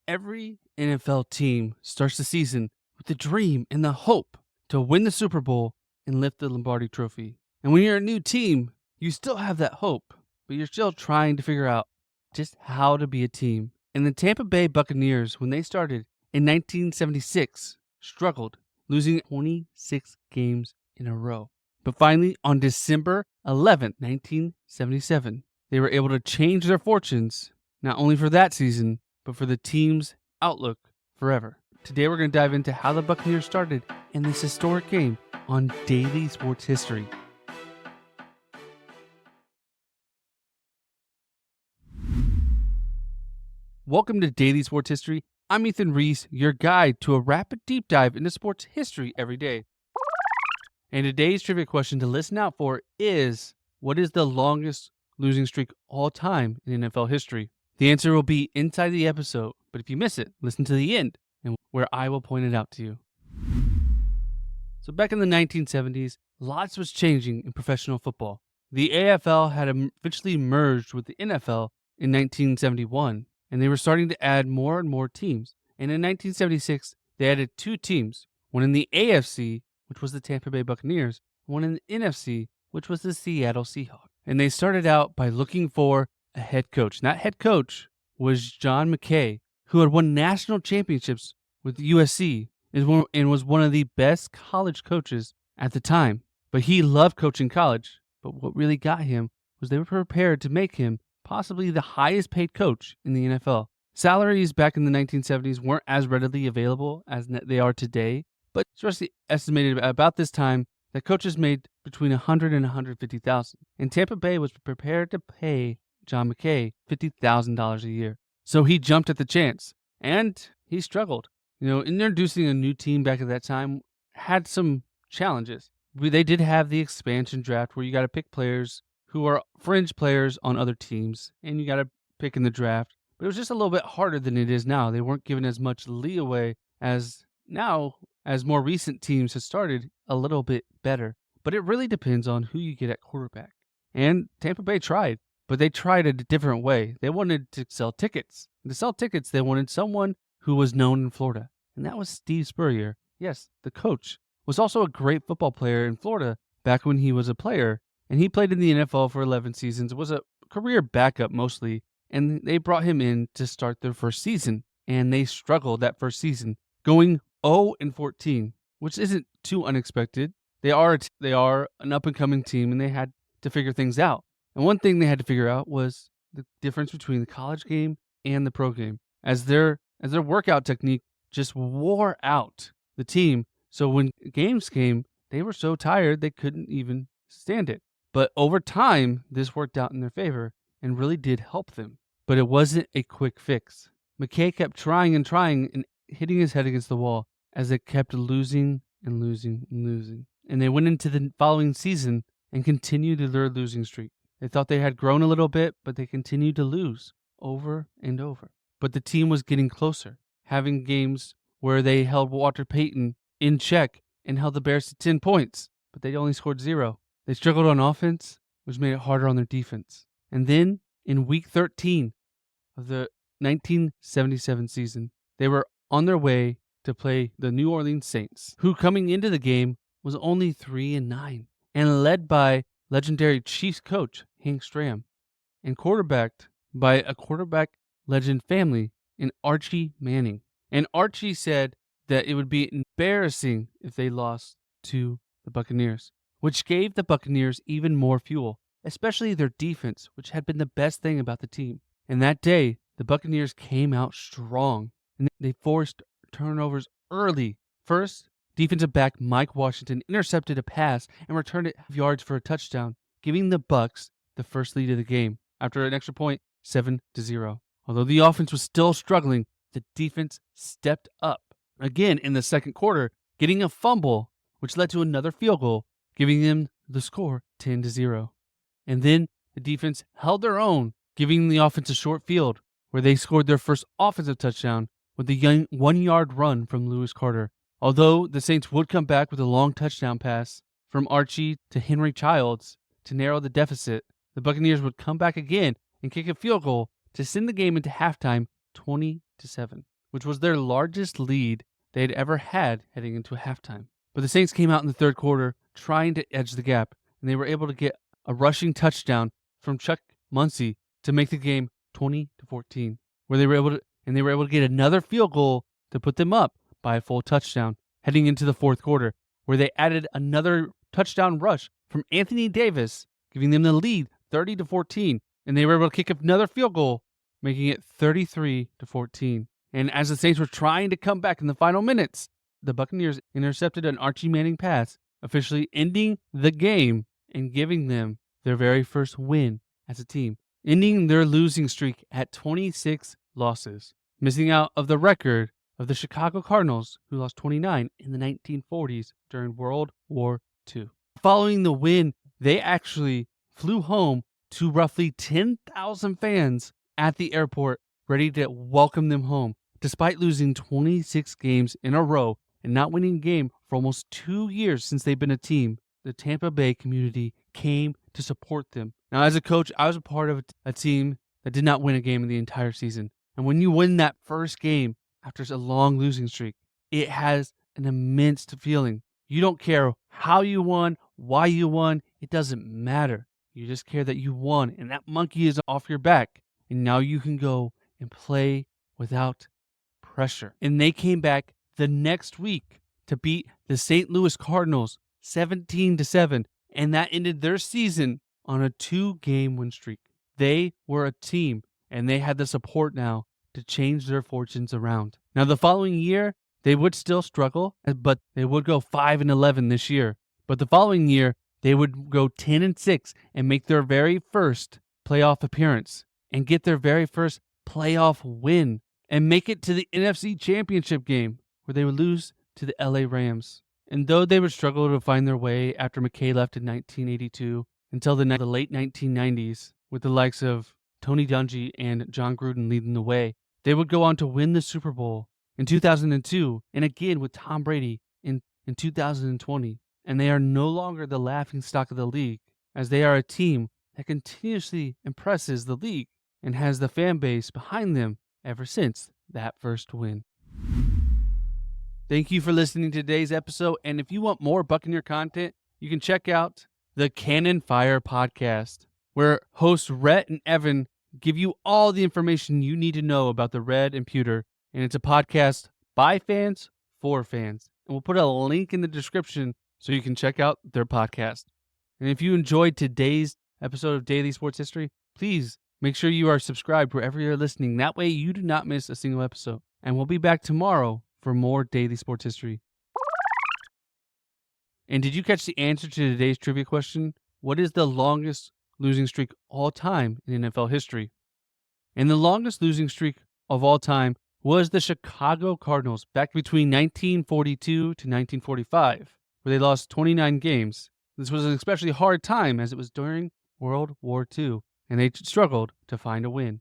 Every NFL team starts the season with the dream and the hope to win the Super Bowl and lift the Lombardi Trophy. And when you're a new team, you still have that hope, but you're still trying to figure out just how to be a team. And the Tampa Bay Buccaneers, when they started in 1976, struggled, losing 26 games in a row. But finally, on December 11th, 1977, they were able to change their fortunes, not only for that season, but for the team's outlook forever. Today we're going to dive into how the Buccaneers started in this historic game on Daily Sports History. Welcome to Daily Sports History. I'm Ethan Reese, your guide to a rapid deep dive into sports history every day. And today's trivia question to listen out for is, what is the longest losing streak all time in NFL history? The answer will be inside the episode, but if you miss it, listen to the end, and where I will point it out to you. So back in the 1970s, lots was changing in professional football. The AFL had officially merged with the NFL in 1971, and they were starting to add more and more teams. And in 1976, they added two teams, one in the AFC, which was the Tampa Bay Buccaneers, and one in the NFC, which was the Seattle Seahawks. And they started out by looking for a head coach. And that head coach was John McKay, who had won national championships with USC and was one of the best college coaches at the time. But he loved coaching college. But what really got him was they were prepared to make him possibly the highest paid coach in the NFL. Salaries back in the 1970s weren't as readily available as they are today, but it's estimated about this time that coaches made between $100,000 and $150,000. And Tampa Bay was prepared to pay John McKay $50,000 a year. So he jumped at the chance, and he struggled. Introducing a new team back at that time had some challenges. They did have the expansion draft where you got to pick players who are fringe players on other teams, and you got to pick in the draft. But it was just a little bit harder than it is now. They weren't given as much leeway as now, as more recent teams have started a little bit better. But it really depends on who you get at quarterback. And Tampa Bay tried, but they tried it a different way. They wanted to sell tickets. And to sell tickets, they wanted someone who was known in Florida. And that was Steve Spurrier. Yes, the coach was also a great football player in Florida back when he was a player. And he played in the NFL for 11 seasons, was a career backup mostly. And they brought him in to start their first season. And they struggled that first season, going 0-14, which isn't too unexpected. They are an up-and-coming team, and they had to figure things out. And one thing they had to figure out was the difference between the college game and the pro game, as their workout technique just wore out the team. So when games came, they were so tired they couldn't even stand it. But over time, this worked out in their favor and really did help them. But it wasn't a quick fix. McKay kept trying and hitting his head against the wall as they kept losing and losing and losing. And they went into the following season and continued their losing streak. They thought they had grown a little bit, but they continued to lose over and over. But the team was getting closer, having games where they held Walter Payton in check and held the Bears to 10 points, but they only scored 0. They struggled on offense, which made it harder on their defense. And then in week 13 of the 1977 season, they were on their way to play the New Orleans Saints, who coming into the game was only 3-9 and led by legendary Chiefs coach Hank Stram and quarterbacked by a quarterback legend family in Archie Manning. And Archie said that it would be embarrassing if they lost to the Buccaneers, which gave the Buccaneers even more fuel, especially their defense, which had been the best thing about the team. And that day, the Buccaneers came out strong, and they forced turnovers early. First, defensive back Mike Washington intercepted a pass and returned it yards for a touchdown, giving the Bucs the first lead of the game after an extra point, 7-0. Although the offense was still struggling, the defense stepped up again in the second quarter, getting a fumble, which led to another field goal, giving them the score 10-0. And then the defense held their own, giving the offense a short field, where they scored their first offensive touchdown with a 1-yard run from Lewis Carter. Although the Saints would come back with a long touchdown pass from Archie to Henry Childs to narrow the deficit, the Buccaneers would come back again and kick a field goal to send the game into halftime 20-7. which was their largest lead they had ever had heading into halftime. But the Saints came out in the third quarter trying to edge the gap, and they were able to get a rushing touchdown from Chuck Muncie to make the game 20-14, where they were able to get another field goal to put them up by a full touchdown heading into the fourth quarter, where they added another touchdown rush from Anthony Davis, giving them the lead 30-14, and they were able to kick another field goal, making it 33-14. And as the Saints were trying to come back in the final minutes, the Buccaneers intercepted an Archie Manning pass, officially ending the game and giving them their very first win as a team, ending their losing streak at 26 losses, missing out of the record of the Chicago Cardinals, who lost 29 in the 1940s during World War II. Following the win, they actually flew home to roughly 10,000 fans at the airport, ready to welcome them home, despite losing 26 games in a row and not winning a game for almost 2 years since they've been a team. The Tampa Bay community came to support them. Now, as a coach, I was a part of a team that did not win a game in the entire season. And when you win that first game after a long losing streak, it has an immense feeling. You don't care how you won, why you won, it doesn't matter. You just care that you won, and that monkey is off your back. And now you can go and play without pressure. And they came back the next week to beat the St. Louis Cardinals 17-7, and that ended their season on a 2-game win streak. They were a team, and they had the support now to change their fortunes around. Now, the following year, they would still struggle, but they would go 5-11 this year. But the following year, they would go 10-6 and make their very first playoff appearance and get their very first playoff win and make it to the NFC Championship game, where they would lose to the LA Rams. And though they would struggle to find their way after McKay left in 1982 until the late 1990s, with the likes of Tony Dungy and John Gruden leading the way, they would go on to win the Super Bowl in 2002 and again with Tom Brady in 2020. And they are no longer the laughingstock of the league, as they are a team that continuously impresses the league and has the fan base behind them ever since that first win. Thank you for listening to today's episode, and if you want more Buccaneer content, you can check out the Cannon Fire podcast, where hosts Rhett and Evan give you all the information you need to know about the Red and Pewter, and it's a podcast by fans for fans. And we'll put a link in the description so you can check out their podcast. And if you enjoyed today's episode of Daily Sports History, please make sure you are subscribed wherever you're listening. That way you do not miss a single episode. And we'll be back tomorrow for more Daily Sports History. And did you catch the answer to today's trivia question? What is the longest losing streak all time in NFL history? And the longest losing streak of all time was the Chicago Cardinals back between 1942 to 1945, where they lost 29 games. This was an especially hard time as it was during World War II, and they struggled to find a win.